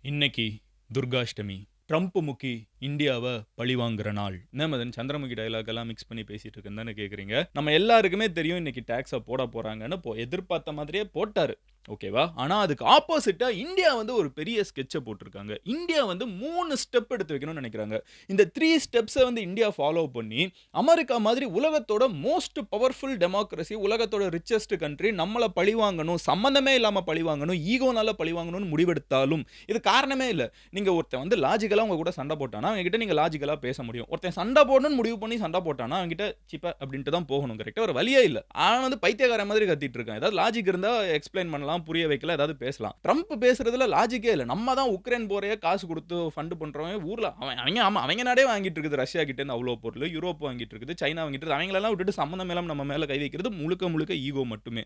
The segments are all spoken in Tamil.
இன்னைக்கு துர்காஷ்டமி. ட்ரம்ப் முக்கி இந்தியாவை பழிவாங்குற நாள். என்ன மதன் சந்திரமுகி டைலாக் எல்லாம் மிக்ஸ் பண்ணி பேசிட்டு இருக்குன்னு தானே கேட்குறீங்க. நம்ம எல்லாருக்குமே தெரியும் இன்னைக்கு டேக்ஸை போட போறாங்கன்னு. எதிர்பார்த்த மாதிரியே போட்டாரு. ஓகேவா? ஆனா அதுக்கு ஆப்போசிட்டா இந்தியா வந்து ஒரு பெரிய ஸ்கெட்சை போட்டிருக்காங்க. இந்தியா வந்து 3 ஸ்டெப் எடுத்து வைக்கணும்னு நினைக்கிறாங்க. இந்த 3 ஸ்டெப்ஸை வந்து இந்தியா ஃபாலோ பண்ணி அமெரிக்கா மாதிரி உலகத்தோட மோஸ்ட் பவர்ஃபுல் டெமோக்ரஸி, உலகத்தோட ரிச்சஸ்ட் கண்ட்ரி நம்மளை பழிவாங்கணும், சம்மந்தமே இல்லாமல் பழிவாங்கணும், ஈகோனால பழிவாங்கணும்னு முடிவெடுத்தாலும் இது காரணமே இல்லை. நீங்க ஒருத்தன் வந்து லாஜிக்கலா உங்க கூட சண்டை போட்டானா அவங்ககிட்ட நீங்க லாஜிக்கலா பேச முடியும். ஒருத்தன் சண்டை போடணும்னு முடிவு பண்ணி சண்டை போட்டானா அவங்ககிட்ட சிப்ப அப்படின்ட்டு தான் போகணும். கரெக்டா? ஒரு வழியே இல்லை. அவன் வந்து பைத்தியக்கார மாதிரி கத்திட்டு இருக்கான். ஏதாவது லாஜிக் இருந்தா எக்ஸ்பிளைன் பண்ணலாம், புரிய வைக்கல, ஏதாவது பேசலாம். ட்ரம்ப் பேசுறதுல லாஜிக்கே இல்லை. நம்ம தான் உக்ரைன் போரையே காசு கொடுத்து ஃபண்ட் பண்றவங்க ஊர்ல அவங்க நாடே வாங்கிட்டு இருக்குது. ரஷ்யா கிட்ட இருந்து அவ்வளோ பொருள், யூரோப் வாங்கிட்டு இருக்குது, சைனா வாங்கிட்டு இருக்குது. அவங்களெல்லாம் விட்டுட்டு சம்மந்தம் இல்லாம நம்ம மேல கை வைக்கிறது முழுக்க ஈகோ மட்டுமே.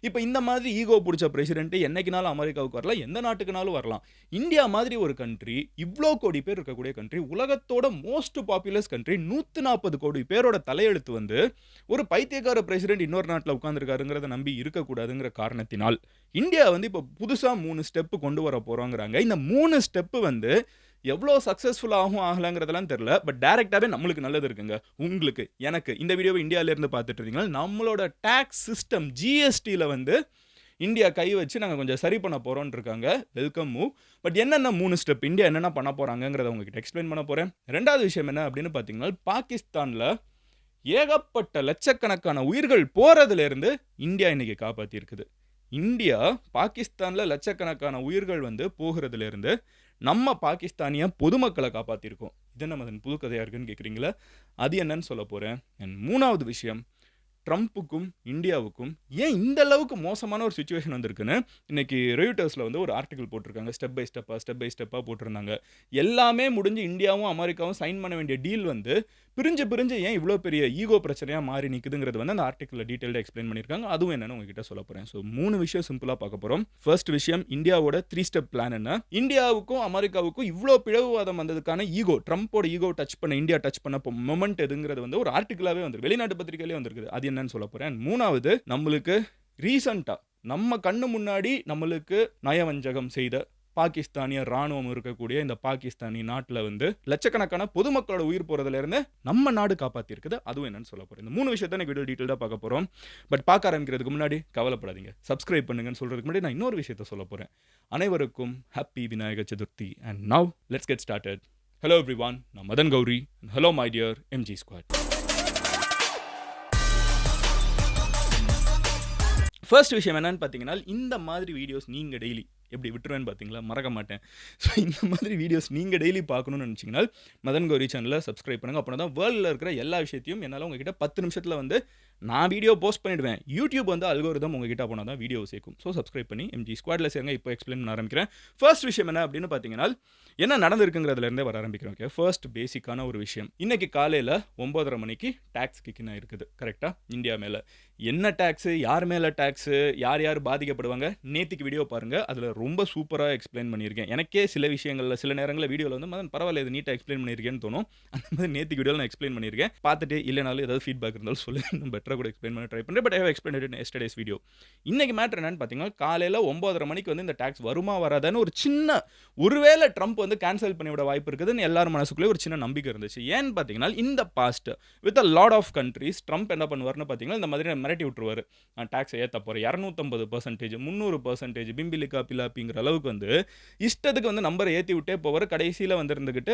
இப்போ இந்த மாதிரி ஈகோ பிடிச்ச பிரசிடென்ட் என்னைக்குனாலும் அமெரிக்காவுக்கு வரலாம், எந்த நாட்டுக்குனாலும் வரலாம். இந்தியா மாதிரி ஒரு கண்ட்ரி, இவ்வளோ கோடி பேர் இருக்கக்கூடிய கண்ட்ரி, உலகத்தோட மோஸ்ட் பாப்புலஸ் கண்ட்ரி, 140 கோடி பேரோட தலையெழுத்து வந்து ஒரு பைத்தியக்கார பிரசிடென்ட் இன்னொரு நாட்டில் உட்கார்ந்துருக்காருங்கிறத நம்பி இருக்கக்கூடாதுங்கிற காரணத்தினால் இந்தியா வந்து இப்போ புதுசாக 3 ஸ்டெப்பு கொண்டு வர போகிறோங்கிறாங்க. இந்த 3 ஸ்டெப்பு வந்து எவ்வளோ சக்ஸஸ்ஃபுல் ஆகும் ஆகலாங்கிறதெல்லாம் தெரியல. பட் டைரெக்டாகவே நம்மளுக்கு நல்லது இருக்குங்க. உங்களுக்கு, எனக்கு இந்த வீடியோவை இந்தியாவிலேருந்து பார்த்துட்டு இருந்தீங்கன்னா நம்மளோட டேக்ஸ் சிஸ்டம் ஜிஎஸ்டியில் வந்து இந்தியா கை வச்சு நாங்கள் கொஞ்சம் சரி பண்ண போகிறோன்னு இருக்காங்க. Welcome move. பட் என்னென்ன 3 ஸ்டெப் இந்தியா என்னென்ன பண்ண போகிறாங்கிறத உங்ககிட்ட எக்ஸ்பிளைன் பண்ண போகிறேன். ரெண்டாவது விஷயம் என்ன அப்படின்னு பார்த்தீங்கன்னா, பாகிஸ்தானில் ஏகப்பட்ட லட்சக்கணக்கான உயிர்கள் போகிறதுலேருந்து இந்தியா இன்னைக்கு காப்பாற்றிருக்குது. இந்தியா பாகிஸ்தானில் லட்சக்கணக்கான உயிர்கள் வந்து போகிறதுலேருந்து நம்ம பாகிஸ்தானிய பொதுமக்களை காப்பாற்றிருக்கோம். இது என்ன மதன் புது கதையாக இருக்குன்னு கேட்குறீங்களா? அது என்னன்னு சொல்ல போகிறேன். அண்ட் மூணாவது விஷயம், ட்ரம்ப்புக்கும் இந்தியாவுக்கும் ஏன் இந்த அளவுக்கு மோசமான ஒரு சுச்சுவேஷன் வந்திருக்குன்னு இன்னைக்கு ரெயூட்டர்ஸில் வந்து ஒரு ஆர்டிகல் போட்டிருக்காங்க. ஸ்டெப் பை ஸ்டெப்பாக போட்டிருந்தாங்க. எல்லாமே முடிஞ்சு இந்தியாவும் அமெரிக்காவும் சைன் பண்ண வேண்டிய டீல் வந்து பிரிஞ்சு ஏன் இவ்வளோ பெரிய ஈகோ பிரச்சனையாக மாறி நிற்குதுங்கிறது வந்து அந்த ஆர்டிக்கலில் டீட்டெயிலாக எக்ஸ்பிளைன் பண்ணியிருக்காங்க. அதுவும் என்னன்னு உங்ககிட்ட சொல்ல போகிறேன். ஸோ 3 விஷயம் சிம்பிளாக பார்க்க போகிறோம். ஃபர்ஸ்ட் விஷயம், இந்தியாவோட 3 ஸ்டெப் பிளான் என்ன. இந்தியாவுக்கும் அமெரிக்காவுக்கும் இவ்வளோ பிளவுவாதம் வந்ததுக்கான ஈகோ, ட்ரம்ப்போட ஈகோ டச் பண்ண இந்தியா டச் பண்ண மொமெண்ட் எதுங்கிறது வந்து ஒரு ஆர்டிக்கலாகவே வந்து வெளிநாட்டு பத்திரிகையிலே வந்திருக்குது. அது என்னன்னு சொல்ல போகிறேன். மூணாவது, நம்மளுக்கு ரீசண்டாக நம்ம கண்ணு முன்னாடி நம்மளுக்கு நயவஞ்சகம் செய்த பாகிஸ்தானிய ராணுவம் இருக்கக்கூடிய இந்த பாகிஸ்தானி நாட்டில் வந்து லட்சக்கணக்கான பொதுமக்களோட உயிர் போகிறதுல இருந்து நம்ம நாடு காப்பாற்றிருக்குது. அதுவும் என்னன்னு சொல்ல போகிறேன். இந்த 3 விஷயத்தை வீடியோ டீட்டெயிலாக பார்க்க போகிறோம். பட் பார்க்க ஆரம்பிக்கிறதுக்கு முன்னாடி கவலைப்படாதீங்க, சப்ஸ்கிரைப் பண்ணுங்கன்னு சொல்கிறதுக்கு முன்னாடி நான் இன்னொரு விஷயத்தை சொல்ல போகிறேன். அனைவருக்கும் happy Vinayagar Chaturthi. And now let's get started. Hello everyone, நான் Madan Gowri. Hello my dear MG squad. First விஷயம் என்னன்னு பார்த்தீங்கன்னா, இந்த மாதிரி வீடியோஸ் நீங்கள் டெய்லி எப்படி விட்டுருவேன்னு பார்த்தீங்களா? மறக்க மாட்டேன். ஸோ இந்த மாதிரி வீடியோஸ் நீங்கள் டெய்லி பார்க்கணும்னு நினச்சிங்கன்னா மதன் கௌரி சேனலை சப்ஸ்கிரைப் பண்ணுங்கள். அப்படின்னா தான் வேர்ல்டில் இருக்கிற எல்லா விஷயத்தையும் என்னால் உங்ககிட்ட 10 நிமிஷத்தில் வந்து நான் வீடியோ போஸ்ட் பண்ணிவிடுவேன். யூடியூப் வந்து அல்கோரிதம் உங்ககிட்ட போனால் தான் வீடியோ சேர்க்கும். ஸோ சப்ஸ்கிரைப் பண்ணி எம்ஜி ஸ்குவாடில் சேருங்க. இப்போ எக்ஸ்பிளைன் பண்ண ஆரம்பிக்கிறேன். ஃபர்ஸ்ட் விஷயம் என்ன அப்படின்னு பார்த்தீங்கன்னா, என்ன நடந்திருக்குங்கிறதுலேருந்தே வர ஆரம்பிக்கிறோம். ஓகே, ஃபர்ஸ்ட் பேசிக்கான ஒரு விஷயம், இன்னைக்கு காலையில் 9:30 மணிக்கு டேக்ஸ் கிக்கின் ஆயிருக்குது. கரெக்டாக? இந்தியா மேலே என்ன டேக்ஸு, யார் மேலே டேக்ஸு, யார் பாதிக்கப்படுவாங்க, நேற்றுக்கு வீடியோ பாருங்கள். அதில் ரொம்ப சூப்பராக எக்ஸ்பிளைன் பண்ணியிருக்கேன். எனக்கே சில விஷயங்களில் சில நேரங்களில் வீடியோவில் வந்து மதன் பரவாயில்ல இது நீட்டாக எக்ஸ்பிளைன் பண்ணியிருக்கேன்னு தோணும். அந்த மாதிரி நேற்றுக்கு வீடியோவில் நான் எக்ஸ்பிளைன் பண்ணியிருக்கேன். பார்த்துட்டு இல்லைனாலும் ஏதாவது ஃபீட்பேக் இருந்தாலும் சொல்லி இன்னும் பெட்டராக கூட எக்ஸ்பிளைன் பண்ண ட்ரை பண்ணுறேன். But I have explain it in yesterday's video. இன்னைக்கு மேட்டர் என்னன்னு பார்த்தீங்கன்னா, காலையில் 9:30 மணிக்கு வந்து இந்த டேக்ஸ் வருமா வராதான்னு ஒரு சின்ன, ஒருவேளை ட்ரம்ப் வந்து கேன்சல் பண்ணிவிட வாய்ப்பு இருக்குதுன்னு எல்லாரும் மனசுக்குள்ளே ஒரு சின்ன நம்பிக்கை இருந்துச்சு. ஏன்னு பார்த்தீங்கன்னா, இந்த past with a lot of countries Trump என்ன பண்ணுவார்னு பார்த்தீங்கன்னா, இந்த மாதிரி மிரட்டி விட்டுருவார். டேக்ஸை ஏற்ற போகிறேன் 250%, 300%, பிம்பிலிக்கா பிலாப்பிங்கிற அளவுக்கு வந்து இஷ்டத்துக்கு வந்து நம்பரை ஏற்றி விட்டே போவார். கடைசியில் வந்து இருந்துக்கிட்டு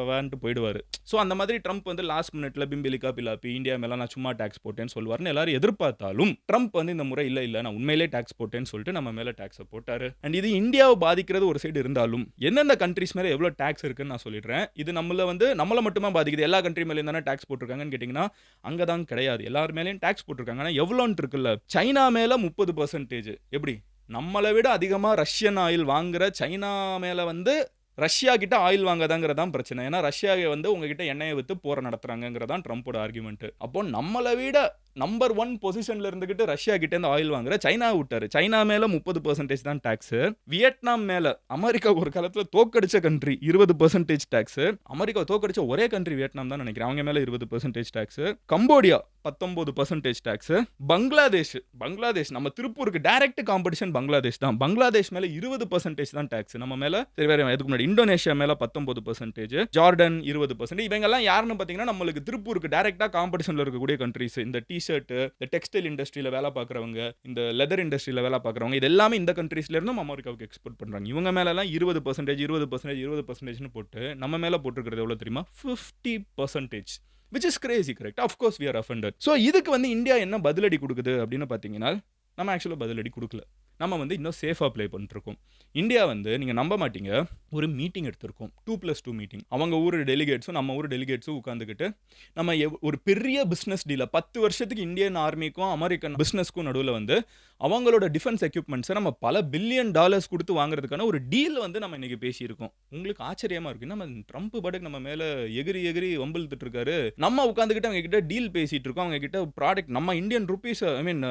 வான்ட்டு போயிடுவார். ஸோ அந்த மாதிரி ட்ரம்ப் வந்து லாஸ்ட் மினிட்ல பிம்பிலிக்கா பிலாப்பி இந்தியா மேலே நான் சும்மா டேக்ஸ் போட்டேன்னு சொல்லுவார்னு எல்லாரும் எதிர்பார்த்தாலும் ட்ரம்ப் வந்து இந்த முறை இல்லை நான் உண்மையிலே டேக்ஸ் போட்டேன்னு சொல்லிட்டு நம்ம மேலே டேக்ஸை போட்டார். அண்ட் இது இந்தியாவை பாதிக்கிறது ஒரு சைடு இருந்தாலும் எந்தெந்த கண்ட்ரிஸ் மேலே எவ்வளோ டேக்ஸ் இருக்குன்னு நான் சொல்லிடுறேன். இது நம்மளை மட்டுமா பாதிக்குது, எல்லா கண்ட்ரி மேலேயும் தானே டேக்ஸ் போட்டிருக்காங்கன்னு கேட்டிங்கன்னா அங்கே தான் கிடையாது. எல்லார் மேலேயும் டேக்ஸ் போட்டிருக்காங்க. ஆனால் எவ்வளோன்ட்டு இருக்குல்ல, சைனா மேலே 30%, எப்படி நம்மளை விட அதிகமாக ரஷ்யன் ஆயில் வாங்குற சைனா மேலே வந்து ரஷ்யா கிட்ட ஆயில் வாங்காதாங்கிறதான் பிரச்சனை. ஏன்னா ரஷ்யாவை வந்து உங்ககிட்ட எண்ணெயை விற்று போரை நடத்துறாங்கிறதான் ட்ரம்ப்போட ஆர்குமெண்ட். அப்போ நம்மளை விட நம்பர் 1 பொசிஷன்ல இருந்துகிட்டு ரஷ்யா கிட்ட இருந்து ஆயில் வாங்குற சைனா விட்டாரு. சைனா மேல 30% தான் டாக்ஸ். வியட்நாம் மேல அமெரிக்கா ஒரு காலத்துல தோக்கடிச்ச கண்ட்ரி 20% டாக்ஸ். அமெரிக்கா தோக்கடிச்ச ஒரே கண்ட்ரி வியட்நாம் தான் நினைக்கிறேன். அவங்க மேல 20% டாக்ஸ். Cambodia 19% tax. பங்களாதேஷ் நம்ம திருப்பூருக்கு டைரக்ட் காம்படிஷன் பங்களாதேஷ் தான். பங்களாதேஷ் மேல 20% தான் டாக்ஸ். நம்ம மேல சரி வேற இதுக்கு முன்னாடி இந்தோனேஷியா மேல 19%, ஜார்டன் 20%. இவங்க எல்லாம் யாருன்னு பாத்தீங்கன்னா நம்மளுக்கு திருப்பூருக்கு டைரக்டா காம்படிஷன்ல இருக்கக்கூடிய கண்ட்ரீஸ். இந்த டி-ஷர்ட், இந்த டெக்ஸ்டைல் இண்டஸ்ட்ரியில வேலை பார்க்கறவங்க, இந்த லெதர் இண்டஸ்ட்ரியில வேலை பார்க்கறவங்க இது எல்லாமே இந்த கண்ட்ரீஸ்ல இருந்து எமரிக்காவுக்கு எக்ஸ்போர்ட் பண்றாங்க. இவங்க மேல எல்லாம் 20% போட்டு நம்ம மேல போட்டுருக்கிறது எவ்வளவு தெரியுமா? 50%. which is crazy, correct? Of course we are offended. So இதுக்கு வந்து இந்தியா என்ன பதிலடி கொடுக்குது அப்படின்னு பார்த்தீங்கன்னா நம்ம ஆக்சுவலாக பதிலடி கொடுக்கல. நம்ம வந்து இன்னும் சேஃபாக ப்ளே பண்ணிருக்கோம். இந்தியா வந்து நீங்கள் நம்ப மாட்டீங்க, ஒரு மீட்டிங் எடுத்திருக்கோம், 2+2 மீட்டிங். அவங்க ஊர் டெலிகேட்ஸும் நம்ம ஊர் டெலிகேட்ஸும் உட்காந்துக்கிட்டு நம்ம ஒரு பெரிய பிஸ்னஸ் டீலை 10 வருஷத்துக்கு இந்தியன் ஆர்மிக்கும் அமெரிக்கன் பிஸ்னஸ்க்கும் நடுவில் வந்து அவங்களோட டிஃபென்ஸ் எக்யூப்மெண்ட்ஸை நம்ம பல பில்லியன் டாலர்ஸ் கொடுத்து வாங்குறதுக்கான ஒரு டீல் வந்து நம்ம இன்னைக்கு பேசியிருக்கோம். உங்களுக்கு ஆச்சரியமா இருக்கு, நம்ம ட்ரம்ப் பாட்டுக்கு நம்ம மேலே எகிரி வம்பிழுத்துட்டு இருக்காரு. நம்ம உட்காந்துக்கிட்டு அவங்க கிட்ட டீல் பேசிட்டு இருக்கோம். அவங்க கிட்ட ப்ராடக்ட் நம்ம இந்தியன் ருபீஸ்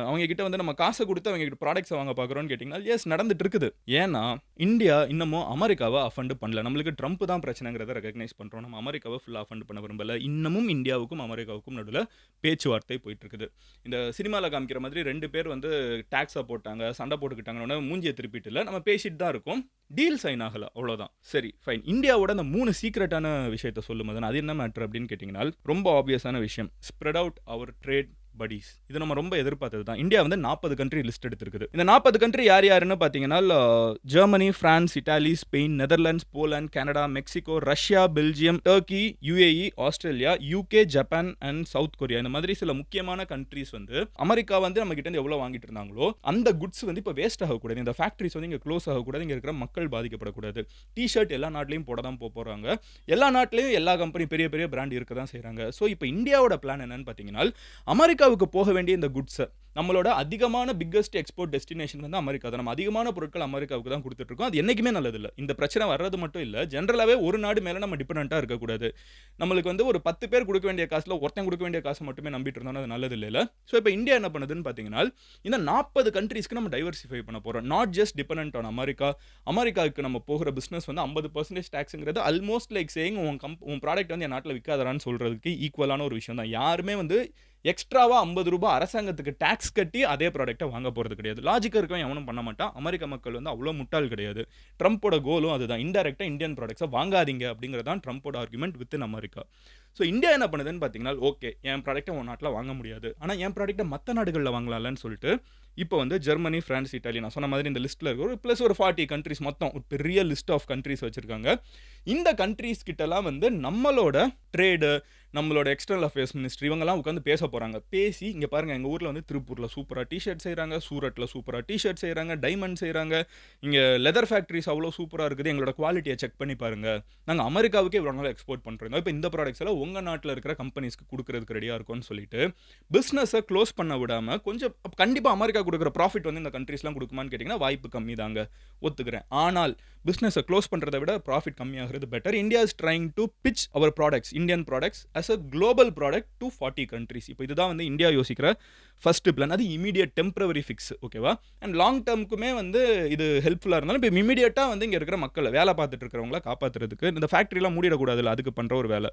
அவங்க கிட்ட வந்து நம்ம காசை கொடுத்து அவங்க கிட்ட ப்ராடக்ட்ஸை வாங்க பார்க்குறோம்னு கேட்டிங்கன்னா எஸ் நடந்துட்டு இருக்குது. ஏன்னா இந்தியா இன்னமும் அமெரிக்காவை அஃபண்ட் பண்ணல. நம்மளுக்கு ட்ரம்ப் தான் பிரச்சனைங்கிறத ரெகக்னைஸ் பண்ணுறோம். நம்ம அமெரிக்காவை ஃபுல்லாக அஃபண்ட் பண்ண விரும்பல. இன்னமும் இந்தியாவுக்கும் அமெரிக்காவுக்கும் நடுவில் பேச்சுவார்த்தை போயிட்டு இருக்குது. இந்த சினிமாவில் காமிக்கிற மாதிரி 2 பேர் வந்து டாக்ஸை போட்டாங்க, சண்டை போட்டுக்கிட்டாங்கன்னு மூஞ்சியை திருப்பிட்டு இல்லை, நம்ம பேசிட்டு தான் இருக்கோம். டீல் சைன் ஆகல, அவ்வளோதான். சரி ஃபைன். இந்தியாவோட அந்த 3 சீக்ரெட்டான விஷயத்தை சொல்லும்போது அது என்ன மேட்டர் அப்படின்னு கேட்டிங்கன்னா ரொம்ப ஆப்வியஸான விஷயம், ஸ்ப்ரெட் அவுட் அவர் ட்ரேட் buddies. இது நம்ம ரொம்ப எதிர்பார்த்தது தான். இந்தியா வந்து 40 கண்ட்ரி லிஸ்ட் எடுத்திருக்குது. இந்த 40 கண்ட்ரி யார் யாருன்னு பார்த்தீங்கன்னா Germany, France, Italy, Spain, Netherlands, Poland, Canada, Mexico, Russia, Belgium, Turkey, UAE, Australia, UK, Japan and south Korea. இந்த மாதிரி சில முக்கியமான கண்ட்ரிஸ் வந்து அமெரிக்கா வந்து நம்ம கிட்ட இருந்து எவ்வளவு வாங்கிட்டு இருந்தாங்களோ அந்த குட்ஸ் வந்து இப்போ வேஸ்ட் ஆகக்கூடாது. இந்த ஃபேக்டரிஸ் வந்து இங்கே க்ளோஸ் ஆகக்கூடாது. இங்கே இருக்கிற மக்கள் பாதிக்கப்படக்கூடாது. டி-ஷர்ட் எல்லா நாட்டிலையும் போட தான் போகிறாங்க. எல்லா நாட்டிலையும் எல்லா கம்பெனி பெரிய பெரிய பிராண்ட் இருக்க தான் செய்கிறாங்க. ஸோ இப்போ இந்தியாவோட பிளான் என்னன்னு பார்த்தீங்கன்னா அமெரிக்காவுக்கு போக வேண்டிய இந்த குட்ஸை நம்மளோட அதிகமான பிக்கஸ்ட் எக்ஸ்போர்ட் டெஸ்டினேஷன் வந்து அமெரிக்கா தான். நம்ம அதிகமான பொருட்கள் அமெரிக்காவுக்கு தான் கொடுத்துட்டு இருக்கோம். அது என்னைக்குமே நல்லது இல்லை. இந்த பிரச்சனை வர்றது மட்டும் இல்லை, ஜென்ரலாகவே ஒரு நாடு மேலே நம்ம டிபெண்டாக இருக்கக்கூடாது. நம்மளுக்கு வந்து ஒரு 10 பேர் கொடுக்க வேண்டிய காசில் ஒருத்தன் கொடுக்க வேண்டிய காசை மட்டுமே நம்பிட்டு இருந்தோம்னா அது நல்லது இல்லை. ஸோ இப்போ இந்தியா என்ன பண்ணுதுன்னு பார்த்தீங்கன்னா இந்த 40 கண்ட்ரீஸ்க்கு நம்ம டைவர்சிஃபை பண்ண போகிறோம். நாட் ஜஸ்ட் டிபெண்ட் ஆன் அமெரிக்காவுக்கு நம்ம போகிற பிஸ்னஸ் வந்து 50% டாக்ஸுங்கிறது ஆல்மோஸ்ட் லைக் சேயிங் உன் ப்ராடக்ட் வந்து என் நாட்டில் விற்காதரான்னு சொல்கிறதுக்கு ஈக்குவலான ஒரு விஷயம் தான். யாருமே வந்து எக்ஸ்ட்ராவா ₹50 அரசாங்கத்துக்கு டாக்ஸ் கட்டி அதே ப்ராடக்ட்டை வாங்க போகிறது கிடையாது. லாஜிக்காக இருக்கவன் எவனும் பண்ண மாட்டான். அமெரிக்க மக்கள் வந்து அவ்வளோ முட்டாள் கிடையாது. ட்ரம்ப்போட கோலும் அதுதான். இன்டெரக்டாக இந்தியன் ப்ராடக்ட்ஸை வாங்காதீங்க அப்படிங்கிறது தான் ட்ரம்ப்போட argument with in America. So India என்ன பண்ணுதுன்னு பார்த்தீங்கன்னா ஓகே என் ப்ராடக்ட்டை உன் நாட்டில் வாங்க முடியாது, ஆனால் என் ப்ராடக்ட்டை மற்ற நாடுகளில் வாங்கலாம்னு சொல்லிட்டு இப்போ வந்து ஜெர்மனி, பிரான்ஸ், இட்டாலி நான் சொன்ன மாதிரி இந்த லிஸ்ட்டில் இருக்கிற ப்ளஸ் ஒரு 40 கண்ட்ரிஸ் மொத்தம் ஒரு பெரிய லிஸ்ட் ஆஃப் கண்ட்ரிஸ் வச்சுருக்காங்க. இந்த கண்ட்ரிஸ் கிட்டலாம் வந்து நம்மளோட ட்ரேடு, நம்மளோட எக்ஸ்டர்னல் அஃபேர்ஸ் மினிஸ்ட்ரி இவங்கெல்லாம் உட்காந்து பேச போகிறாங்க. பேசி இங்கே பாருங்கள் எங்கள் ஊரில் வந்து திருப்பூரில் சூப்பராக டிஷர்ட் செய்கிறாங்க, சூரட்டில் சூப்பராக டிஷர்ட் செய்கிறாங்க, டைமண்ட் செய்கிறாங்க, இங்கே லெதர் ஃபேக்ட்ரிஸ் அவ்வளோ சூப்பராக இருக்குது, எங்களோட குவாலிட்டியை செக் பண்ணி பாருங்கள், நாங்கள் அமெரிக்காவுக்கே இவ்வளோ நாள் எக்ஸ்போர்ட் பண்ணுறோங்க, இப்போ இந்த ப்ராடக்ட்ஸ் எல்லாம் உங்கள் நாட்டில் இருக்கிற கம்பெனிஸ்க்கு கொடுக்குறதுக்கு ரெடியாக இருக்கும்னு சொல்லிட்டு பிஸ்னஸை க்ளோஸ் பண்ண விடாமல் கொஞ்சம் கண்டிப்பாக அமெரிக்கா கொடுக்குற ப்ராஃபிட் வந்து இந்த கண்ட்ரீஸ்லாம் கொடுக்குமான்னு கேட்டிங்கன்னா வாய்ப்பு கம்மி தாங்க, ஒத்துக்கிறேன். ஆனால் பிஸ்னஸை க்ளோஸ் பண்ணுறதை விட ப்ராஃபிட் கம்மியாகிறது better. India is trying to pitch our products, Indian products as a global product to 40 countries. இப்போ இதுதான் வந்து இந்தியா யோசிக்கிற ஃபர்ஸ்ட் பிளான். அது இமீடியட் டெம்பரவரி ஃபிக்ஸ், ஓகேவா? அண்ட் லாங் டேர்முக்குமே வந்து இது ஹெல்ப்ஃபுல்லாக இருந்தாலும் இப்போ இமீடியட்டாக வந்து இங்கே இருக்கிற மக்களை வேலை பார்த்துட்டு இருக்கிறவங்கள காப்பாற்றுறதுக்கு இந்த ஃபேக்ட்ரிலாம் மூடிடக்கூடாதுல்ல, அதுக்கு பண்ணுற ஒரு வேலை.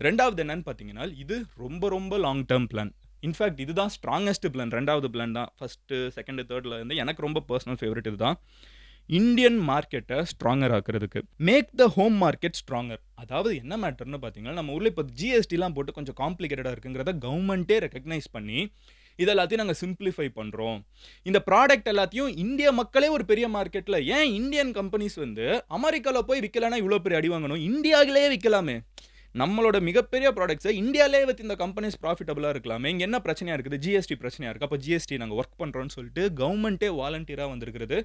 ரெண்டாவது என்னன்னு பார்த்தீங்கன்னா இது ரொம்ப ரொம்ப லாங் டேர்ம் பிளான். இன்ஃபேக்ட் இதுதான் ஸ்ட்ராங்கஸ்ட் பிளான். ரெண்டாவது பிளான் தான் ஃபஸ்ட்டு செகண்ட் தேர்டில் இருந்து எனக்கு ரொம்ப பர்சனல் ஃபேவரட் இதுதான். இந்தியன் மார்க்கெட்டை ஸ்ட்ராங்கர் ஆக்குறதுக்கு, make the home market stronger. அதாவது என்ன மேட்டர்னு பார்த்தீங்கன்னா நம்ம ஊரில் இப்போ ஜிஎஸ்டிலாம் போட்டு கொஞ்சம் காம்ப்ளிகேட்டடாக இருக்குங்கிறத கவர்மெண்ட்டே ரெக்கக்னைஸ் பண்ணி இது எல்லாத்தையும் நாங்கள் சிம்பிளிஃபை பண்ணுறோம். இந்த ப்ராடக்ட் எல்லாத்தையும் இந்திய மக்களே ஒரு பெரிய மார்க்கெட்டில், ஏன் இந்தியன் கம்பெனிஸ் வந்து அமெரிக்காவில் போய் விற்கலன்னா இவ்வளோ பெரிய அடி வாங்கணும், இந்தியாவிலே விற்கலாமே. நம்மளோட மிகப்பெரிய ப்ராடக்ட்ஸை இந்தியாவிலே வித் இந்த கம்பெனிஸ் ப்ராஃபிட்டபுளாக இருக்கலாமே. இங்கே என்ன பிரச்சனையாக இருக்குது, ஜிஎஸ்டி பிரச்சனையாக இருக்குது. அப்போ ஜிஎஸ்டி நாங்கள் ஒர்க் பண்ணுறோன்னு சொல்லிட்டு கவர்மெண்ட்டே வாலண்டியராக வந்திருக்கிறது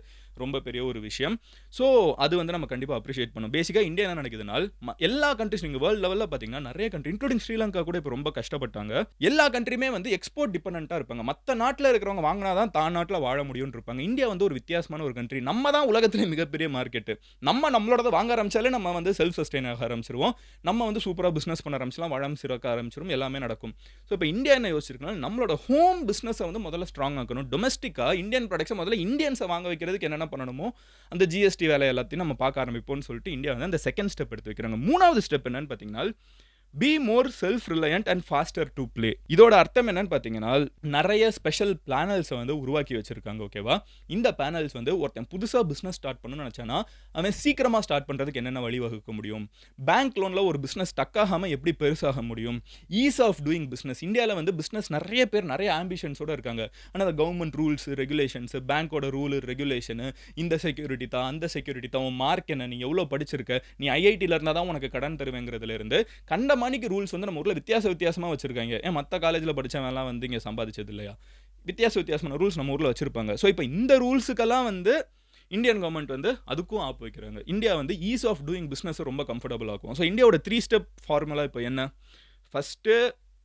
ரொம்ப பெரிய ஒரு விஷயம். ஸோ அது வந்து நம்ம கண்டிப்பாக அப்ரிஷியேட் பண்ணணும். பேசிக்காக இந்தியா என்ன நினைக்குதுனால் எல்லா கண்ட்ரிஸ் நீங்கள் வேர்ல்டு லெவலில் பார்த்தீங்கன்னா நிறைய கண்ட்ரி இன்க்ளூடிங் ஸ்ரீலங்கா கூட இப்போ ரொம்ப கஷ்டப்பட்டாங்க. எல்லா கண்ட்ரியுமே வந்து எக்ஸ்போர்ட் டிபெண்ட்டாக இருப்பாங்க. மற்ற நாட்டில் இருக்கிறவங்க வாங்கினா தான் தான் நாட்டில் வாழ முடியும்னு இருப்பாங்க. இந்தியா வந்து ஒரு வித்தியாசமான ஒரு கண்ட்ரி. நம்ம தான் உலகத்திலே மிகப்பெரிய மார்க்கெட்டு. நம்மளோட வாங்க ஆரம்பிச்சாலே நம்ம வந்து செல்ஃப் சஸ்டெயின் ஆக ஆரம்பிச்சிருவோம். நம்ம வந்து சூப்பராக பிஸ்னஸ் பண்ண ஆரம்பிச்சலாம், வளம் சிறக்க ஆரம்பிச்சிடும், எல்லாமே நடக்கும். ஸோ இப்போ இந்தியா என்ன யோசிச்சிருக்கனால நம்மளோட ஹோம் பிஸ்னஸை வந்து முதல்ல ஸ்ட்ராங் ஆக்கணும். டொமஸ்டிக்காக இந்தியன் ப்ராடக்ட்ஸை முதல்ல இந்தியன்ஸை வாங்க வைக்கிறதுக்கு என்னென்ன பண்ணணுமோ அந்த ஜிஎஸ்டி வேலை எல்லாத்தையும் நம்ம பார்க்க ஆரம்பிப்போம்னு சொல்லிட்டு இந்தியா வந்து அந்த செகண்ட் ஸ்டெப் எடுத்து வைக்கிறாங்க. 3வது ஸ்டெப் என்னன்னு பார்த்தீங்கன்னா, be more self reliant and pastor to play. இதோட அர்த்தம் என்னன்னு பார்த்தீங்கன்னா, நிறைய ஸ்பெஷல் பிளானல்ஸை வந்து உருவாக்கி வச்சிருக்காங்க. ஓகேவா? இந்த பேனல்ஸ் வந்து ஒருத்தன் புதுசாக பிஸ்னஸ் ஸ்டார்ட் பண்ணணும்னு நினச்சானா அவன் சீக்கிரமாக ஸ்டார்ட் பண்ணுறதுக்கு என்னென்ன வழிவகுக்க முடியும், பேங்க் லோனில் ஒரு பிஸ்னஸ் ஸ்டக் ஆகாமல் எப்படி பெருசாக முடியும், ஈஸ் ஆஃப் டூயிங் பிஸ்னஸ். இந்தியாவில் வந்து பிஸ்னஸ் நிறைய பேர் நிறைய ஆம்பிஷன்ஸோட இருக்காங்க. ஆனால் அந்த கவர்மெண்ட் ரூல்ஸ் ரெகுலேஷன்ஸ், பேங்க்கோட ரூல் ரெகுலேஷனு, இந்த செக்யூரிட்டி தான் அந்த செக்யூரிட்டி தான், உன் மார்க் என்ன, நீ எவ்வளோ படிச்சிருக்க, நீ ஐஐடியில் இருந்தால் தான் உனக்கு கடன் தருவேங்கிறதுலேருந்து கண்டமானிக்கு ரூல்ஸ் வந்து நம்ம ஊரில் வித்தியாசமாக வச்சிருக்காங்க. ஏன் மற்ற காலேஜில் படித்தவங்கலாம் வந்து இங்கே சம்பாதிச்சது இல்லையா? வித்தியாசமான ரூல்ஸ் நம்ம ஊரில் வச்சிருப்பாங்க. ஸோ இப்போ இந்த ரூல்ஸுக்கெல்லாம் வந்து இந்தியன் கவர்மெண்ட் வந்து அதுக்கும் ஆப் வைக்கிறாங்க. இந்தியா வந்து ஈஸ் ஆஃப் டூயிங் பிஸ்னஸ் ரொம்ப கம்ஃபர்டபுள் ஆகும். ஸோ இந்தியாவோட 3 ஸ்டெப் ஃபார்முலா இப்போ என்ன? ஃபஸ்ட்டு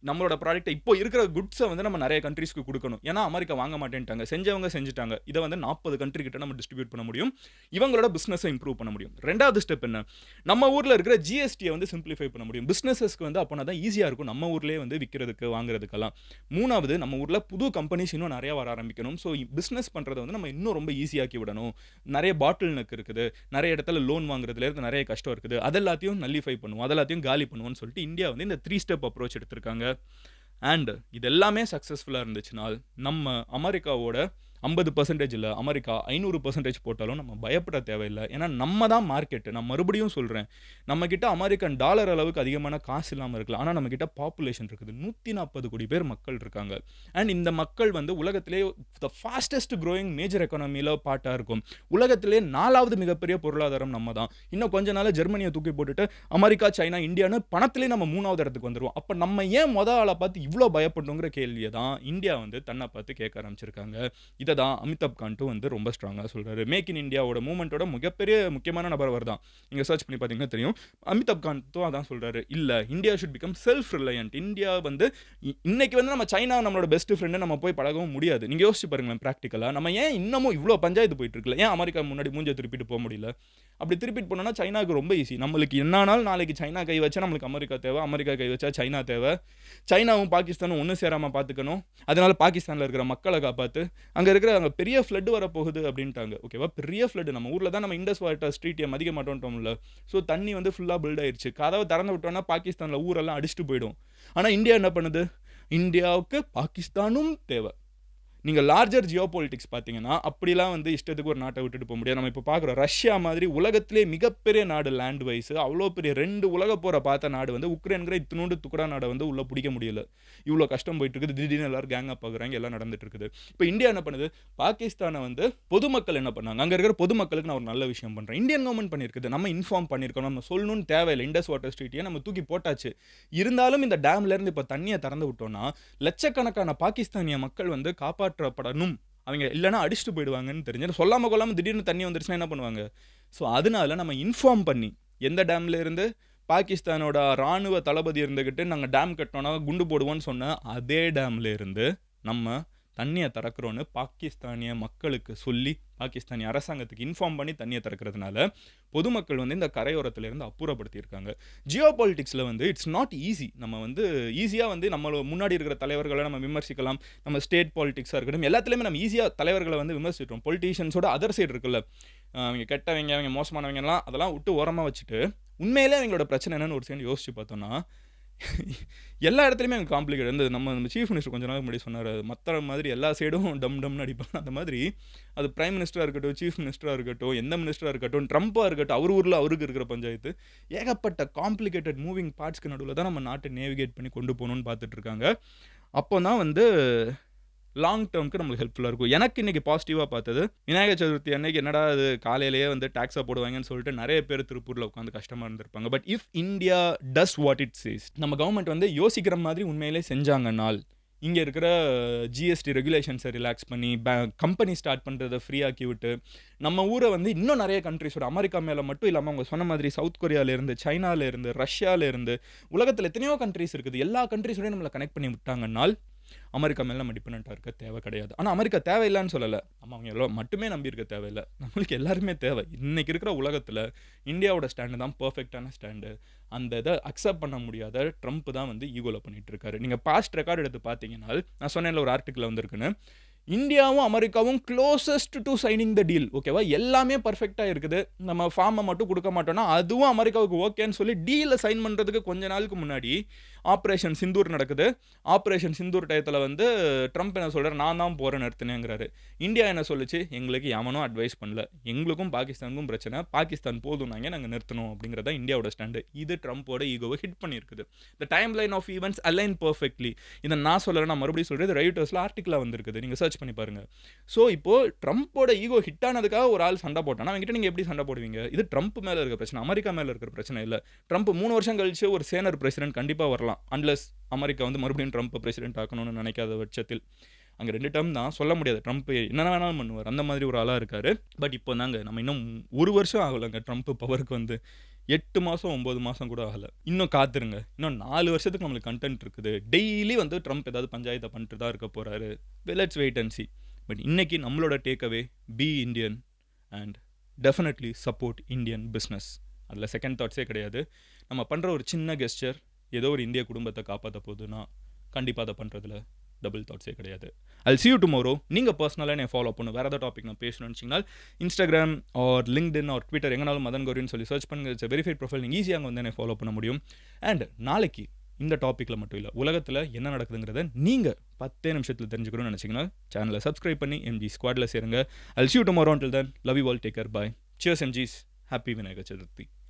நம்மளோட ப்ராடக்ட்டை இப்போ இருக்கிற குட்ஸை வந்து நம்ம நிறைய கண்ட்ரீஸ்க்கு கொடுக்கணும். ஏன்னா அமெரிக்கா வாங்க மாட்டேன்ட்டாங்க, செஞ்சவங்க செஞ்சுட்டாங்க. இதை வந்து 40 கண்ட்ரி கிட்ட நம்ம டிஸ்ட்ரிபியூட் பண்ண முடியும், இவங்களோட பிஸ்னஸை இம்ப்ரூவ் பண்ண முடியும். 2வது ஸ்டெப் என்ன? நம்ம ஊரில் இருக்கிற ஜிஎஸ்டியை வந்து சிம்பிளிஃபை பண்ண முடியும். பிஸ்னஸஸ்க்கு வந்து அப்போனா தான் ஈஸியாக இருக்கும் நம்ம ஊர்லேயே வந்து விற்கிறதுக்கு வாங்குறதுக்கெல்லாம். 3வது நம்ம ஊரில் புது கம்பெனிஸ் இன்னும் நிறையா வர ஆரம்பிக்கணும். ஸோ பிஸ்னஸ் பண்ணுறதை வந்து நம்ம இன்னும் ரொம்ப ஈஸியாக்கி விடணும். நிறைய பாட்டில் நெக் இருக்குது, நிறைய இடத்துல லோன் வாங்குறதுலேருந்து நிறைய கஷ்டம் இருக்குது, அதெல்லாத்தையும் நல்லிஃபை பண்ணுவோம், அதெல்லாத்தையும் காலி பண்ணுவோம்னு சொல்லிட்டு இந்தியா வந்து இந்த 3 ஸ்டெப் அப்ரோச் எடுத்திருக்காங்க. அண்ட் இது எல்லாமே சக்ஸஸ்ஃபுல்லாக இருந்துச்சுனால் நம்ம அமெரிக்காவோட 50% இல்லை, அமெரிக்கா 500% போட்டாலும் நம்ம பயப்பட தேவையில்லை. ஏன்னா நம்ம தான் மார்க்கெட்டு. நான் மறுபடியும் சொல்கிறேன், நம்மக்கிட்ட அமெரிக்கன் டாலர் அளவுக்கு அதிகமான காசு இல்லாமல் இருக்கலாம், ஆனால் நம்மக்கிட்ட பாப்புலேஷன் இருக்குது. 140 கோடி பேர் மக்கள் இருக்காங்க. அண்ட் இந்த மக்கள் வந்து உலகத்திலே த ஃபாஸ்டஸ்ட் க்ரோயிங் மேஜர் எக்கானமியில் பார்ட்டாக இருக்கும். உலகத்திலே 4வது மிகப்பெரிய பொருளாதாரம் நம்ம தான். இன்னும் கொஞ்ச நாள் ஜெர்மனியை தூக்கி போட்டுட்டு அமெரிக்கா, சைனா, இந்தியான்னு பணத்திலே நம்ம 3வது இடத்துக்கு வந்துடுவோம். அப்போ நம்ம ஏன் ஆளை பார்த்து இவ்வளோ பயப்படணுங்கிற கேள்வியை தான் இந்தியா வந்து தன்னை பார்த்து கேட்க ஆரம்பிச்சிருக்காங்க. இதை தான் அமிதாப் காண்டும் வந்து ரொம்ப ஸ்ட்ராங்காக சொல்கிறாரு. மேக் இன் இந்தியாவோட மூவ்மெண்ட்டோட முக்கியமான நபர் அவர் தான். நீங்கள் சர்ச் பண்ணி பார்த்தீங்கன்னா தெரியும். அமிதாப் காண்டும் அதான் சொல்கிறாரு, இல்லை India should become self reliant. India வந்து இன்னைக்கு வந்து நம்ம சைனா நம்மளோட பெஸ்ட் ஃப்ரெண்டு நம்ம போய் பழகவும் முடியாது. நீங்கள் யோசிச்சு பாருங்களேன் ப்ராக்டிக்கலாக. நம்ம ஏன் இன்னமும் இவ்வளோ பஞ்சாயத்து போயிட்டு இருக்குல்ல? ஏன் அமெரிக்கா முன்னாடி மூஞ்சை திருப்பிட்டு போக முடியல? அப்படி திருப்பிட்டு போனோம்னா சைனாவுக்கு ரொம்ப ஈஸி. நம்மளுக்கு என்னானாலும் நாளைக்கு சைனா கை வச்சா நம்மளுக்கு அமெரிக்கா தேவை, அமெரிக்கா கை வச்சா சைனா தேவை. சைனாவும் பாகிஸ்தானும் ஒன்று சேராமல் பார்த்துக்கணும். அதனால பாகிஸ்தானில் இருக்கிற மக்களை காப்பாற்று. அங்கே இருக்கிற அங்கே பெரிய ஃப்ளட் வரப்போகுது அப்படின்ட்டாங்க. ஓகேவா? பெரிய ஃப்ளட். நம்ம ஊரில் தான் நம்ம இண்டஸ் வாட்டர் ஸ்ட்ரீட்டை மதிக்க மாட்டோம்ல. ஸோ தண்ணி வந்து ஃபுல்லாக பில்ட் ஆயிடுச்சு. கதவை திறந்து விட்டோம்னா பாகிஸ்தானில் ஊரெல்லாம் அடிச்சுட்டு போயிடும். ஆனால் இந்தியா என்ன பண்ணுது? இந்தியாவுக்கு பாகிஸ்தானும் தேவை. நீங்கள் லார்ஜர் ஜியோ பொலிட்டிக்ஸ் பார்த்தீங்கன்னா அப்படிலாம் வந்து இஷ்டத்துக்கு ஒரு நாட்டை விட்டுட்டு போக முடியாது. நம்ம இப்போ பார்க்குறோம், ரஷ்யா மாதிரி உலகத்திலே மிகப்பெரிய நாடு லேண்ட் வைஸ், அவ்வளோ பெரிய 2 உலக போரை பார்த்த நாடு வந்து உக்ரைன்கிற இத்தினோண்டு துக்குடா நாடை வந்து உள்ளே பிடிக்க முடியல. இவ்வளோ கஷ்டம் போயிட்டு இருக்குது. திடீர்னு எல்லாரும் கேங் அப் ஆகுறாங்க, எல்லாம் நடந்துட்டு இருக்குது. இப்போ இந்தியா என்ன பண்ணுது? பாகிஸ்தானை வந்து பொதுமக்கள் என்ன பண்ணாங்க? அங்கே இருக்கிற பொதுமக்களுக்கு நான் ஒரு நல்ல விஷயம் பண்ணுறேன். இந்தியன் கவர்மெண்ட் பண்ணியிருக்குது, நம்ம இன்ஃபார்ம் பண்ணியிருக்கோம். நம்ம சொல்லணும்னு தேவையில்லை. இண்டஸ் வாட்டர் ஸ்ட்ரீட்டையே நம்ம தூக்கி போட்டாச்சு. இருந்தாலும் இந்த டேம்லேருந்து இப்போ தண்ணியை திறந்து விட்டோம்னா லட்சக்கணக்கான பாகிஸ்தானிய மக்கள் வந்து காப்பாற்றப்படணும். அவங்க இல்லைனா அடிச்சுட்டு போயிடுவாங்கன்னு தெரிஞ்சு சொல்லாமல் கொள்ளாமல் திடீர்னு தண்ணி வந்துருச்சுன்னா என்ன பண்ணுவாங்க? ஸோ அதனால நம்ம இன்ஃபார்ம் பண்ணி எந்த டேம்ல இருந்து பாகிஸ்தானோட ராணுவ தளபதி இருந்துக்கிட்டு நாங்கள் டேம் கட்டினோன்னா குண்டு போடுவோன்னு சொன்ன அதே டேம்ல இருந்து நம்ம தண்ணியை திறக்கிறோன்னு பாகிஸ்தானிய மக்களுக்கு சொல்லி பாகிஸ்தானிய அரசாங்கத்துக்கு இன்ஃபார்ம் பண்ணி தண்ணியை திறக்கிறதுனால பொதுமக்கள் வந்து இந்த கரையோரத்திலேருந்து அப்புறப்படுத்தியிருக்காங்க. ஜியோ பாலிட்டிக்ஸில் வந்து இட்ஸ் நாட் ஈஸி. நம்ம வந்து ஈஸியாக வந்து நம்ம முன்னாடி இருக்கிற தலைவர்களை நம்ம விமர்சிக்கலாம். நம்ம ஸ்டேட் பாலிட்டிக்ஸாக இருக்கட்டும், எல்லாத்துலேயுமே நம்ம ஈஸியாக தலைவர்களை வந்து விமர்சிக்கிறோம். பொலிட்டீஷியன்ஸோட அதர் சைடு இருக்குல்ல, அவங்க கெட்டவங்க, அவங்க மோசமானவங்கலாம் அதெல்லாம் விட்டு ஓரமாக வச்சுட்டு உண்மையிலே அவங்களோட பிரச்சனை என்னன்னு ஒரு சைடு யோசிச்சு பார்த்தோன்னா எல்லா இடத்துலையுமே அவங்க காம்ப்ளிகேட் இருந்தது. நம்ம சீஃப் மினிஸ்டர் கொஞ்ச நாள் முன்னாடி சொன்னார், மற்ற மாதிரி எல்லா சைடும் டம்னு அடிப்பாங்க. அந்த மாதிரி அது பிரைம் மினிஸ்டராக இருக்கட்டும், சீஃப் மினிஸ்டராக இருக்கட்டும், எந்த மினிஸ்டராக இருக்கட்டும், ட்ரம்ப்பாக இருக்கட்டும், அவர் ஊரில் அவருக்கு இருக்கிற பஞ்சாயத்து, ஏகப்பட்ட காம்ப்ளிகேட்டட் மூவிங் பார்ட்ஸ்க்கு நடுவில் தான் நம்ம நாட்டை நேவிகேட் பண்ணி கொண்டு போகணும்னு பார்த்துட்டு இருக்காங்க. அப்போ தான் வந்து லாங் டேர்முக்கு நம்மளுக்கு ஹெல்ப்ஃபுல்லாக இருக்கும். எனக்கு இன்றைக்கி பாசிட்டிவாக பார்த்தது, விநாயகர் சதுர்த்தி அன்னைக்கு என்னடா அது காலையிலேயே வந்து டேக்ஸாக போடுவாங்கன்னு சொல்லிட்டு நிறைய பேர் திருப்பூரில் உட்காந்து கஷ்டமாக இருந்திருப்பாங்க. But if India does what it chase, நம்ம கவர்மெண்ட் வந்து யோசிக்கிற மாதிரி உண்மையிலே செஞ்சாங்கன்னால் இங்கே இருக்கிற ஜிஎஸ்டி ரெகுலேஷன்ஸை ரிலாக்ஸ் பண்ணி கம்பெனி ஸ்டார்ட் பண்ணுறதை ஃப்ரீயாக்கி விட்டு நம்ம ஊரை வந்து இன்னும் நிறைய கண்ட்ரிஸோட, அமெரிக்கா மேலே மட்டும் இல்லாமல் அவங்க சொன்ன மாதிரி சவுத் கொரியாவிலேருந்து, சைனாலேருந்து, ரஷ்யாவிலேருந்து, உலகத்தில் எத்தனையோ கண்ட்ரிஸ் இருக்குது, எல்லா கண்ட்ரிஸோடையும் நம்மளை கனெக்ட் பண்ணி விட்டாங்கன்னால் அமெரிக்கா மேல நம்ம டிபெண்டன்ட்டா இருக்க தேவை கிடையாது. ஆனா அமெரிக்கா தேவையில்லன்னு சொல்லல. நம்ம அவங்க எல்லாம் மட்டுமே நம்பி இருக்க தேவையில்ல. நம்மளுக்கு எல்லாருமே தேவை. இன்னைக்கு இருக்கிற உலகத்துல இந்தியாவோட ஸ்டாண்ட் தான் பெர்ஃபெக்ட்டான ஸ்டாண்டு. அந்த இத அக்செப்ட் பண்ண முடியாத ட்ரம்ப் தான் வந்து ஈகோல பண்ணிட்டு இருக்காரு. நீங்க பாஸ்ட் ரெக்கார்ட் எடுத்து பார்த்தீங்கன்னா, நான் சொன்னேன்ல ஒரு ஆர்டிகிள்ல வந்திருக்குன்னு. இந்தியாவும், அமெரிக்காவும் closest to signing the deal. ஓகேவா? எல்லாமே பெர்ஃபெக்ட்டா இருக்குது. நம்ம ஃபார்ம மட்டும் குடுக்க மாட்டோம்னா, அதுவும் அமெரிக்காவுக்கு ஓகேன்னு சொல்லி டீல சைன் பண்றதுக்கு கொஞ்ச நாளுக்கு முன்னாடி ஆப்பரேஷன் சிந்தூர் நடக்குது. ஆப்பரேஷன் சிந்தூர் டயத்துல வந்து ட்ரம்ப் என்ன சொல்றாரு, நான் தான் போரை நிறுத்தினேங்கிறாரு. இந்தியா என்ன சொல்லுச்சு, எங்களுக்கு எவனும் அட்வைஸ் பண்ணல. எங்களுக்கும் பாகிஸ்தானுக்கும் பிரச்சனை. பாகிஸ்தான் போதும்னாங்க, நாங்க நிறுத்தணும் அப்படிங்கிறது தான் இந்தியாவோட ஸ்டாண்டு. இது ட்ரம்போட ஈகோவை ஹிட் பண்ணியிருக்குது. The timeline of events align perfectly. இதை நான் சொல்லல, நான் மறுபடியும் சொல்றது ரைட்டர்ஸ்ல ஆர்டிகிளா வந்திருக்குது. நீங்க சர்ச் பண்ணி பாருங்க. ஸோ இப்போ ட்ரம்போட ஈகோ ஹிட் ஆனதுக்காக ஒரு ஆள் சண்டை போட்டானா, அவங்ககிட்ட நீங்க எப்படி சண்டை போடுவீங்க? இது ட்ரம்ப் மேல இருக்க பிரச்சனை, அமெரிக்கா மேல இருக்கிற பிரச்சனை இல்ல. ட்ரம்ப் 3 வருஷம் கழிச்சு ஒரு சேனர் பிரசிடென்ட் கண்டிப்பா வரலாம். அன்லெஸ் அமெரிக்கா வந்து மறுபடியும் ட்ரம்ப் பிரசிடென்ட் ஆக்கணும்னு நினைக்காத பட்சத்தில். அங்க 2 டேர்ம் தான், சொல்ல முடியாது. ட்ரம்ப் என்ன வேணாலும் பண்ணுவார். அந்த மாதிரி ஒரு ஆளா இருக்காரு. பட் இப்போ தாங்க நம்ம இன்னும் 1 வருஷம் ஆகலங்க ட்ரம்ப் பவருக்கு வந்து. 8 மாசம் 9 மாசம் கூட ஆகல. இன்னும் காத்துருங்க. இன்னும் 4 வருஷத்துக்கு நம்மளுக்கு கன்டென்ட் இருக்குது. டெய்லி வந்து ட்ரம்ப் ஏதாவது பஞ்சாயத்தை பண்ணிட்டு தான் இருக்க போறாரு. Let's wait and see. But இன்னைக்கு நம்மளோட take away, be Indian and definitely support Indian business. அதில் செகண்ட் தாட்ஸே கிடையாது. நம்ம பண்ணுற ஒரு சின்ன கெஸ்டர் ஏதோ ஒரு இந்திய குடும்பத்தை காப்பாற்ற போகுதுன்னா கண்டிப்பாக அதை பண்ணுறதுல டபுள் தாட்ஸே கிடையாது. I'll see you tomorrow. நீங்கள் பர்சனலாக என்னை ஃபாலோ பண்ணணும். வேறு ஏதாவது டாபிக் நான் பேசணும்னு வச்சிங்கன்னா Instagram or LinkedIn or Twitter எங்கனாலும் மதன் கௌரின்னு சொல்லி சர்ச் பண்ணுங்க. It's verified profile. நீங்கள் ஈஸியாக வந்து என்னை ஃபாலோ பண்ண முடியும். அண்ட் நாளைக்கு இந்த டாப்பிக்கில் மட்டும் இல்லை, உலகத்தில் என்ன நடக்குதுங்கிறத நீங்கள் 10 நிமிஷத்தில் தெரிஞ்சுக்கணும்னு நினச்சிங்கன்னா சேனலை சப்ஸ்கிரைப் பண்ணி எம்ஜி ஸ்குவாடில் சேருங்க. I'll see you tomorrow. Until then, love you all. Take care. Bye. Cheers MGs. Happy Vinayagar Chaturthi.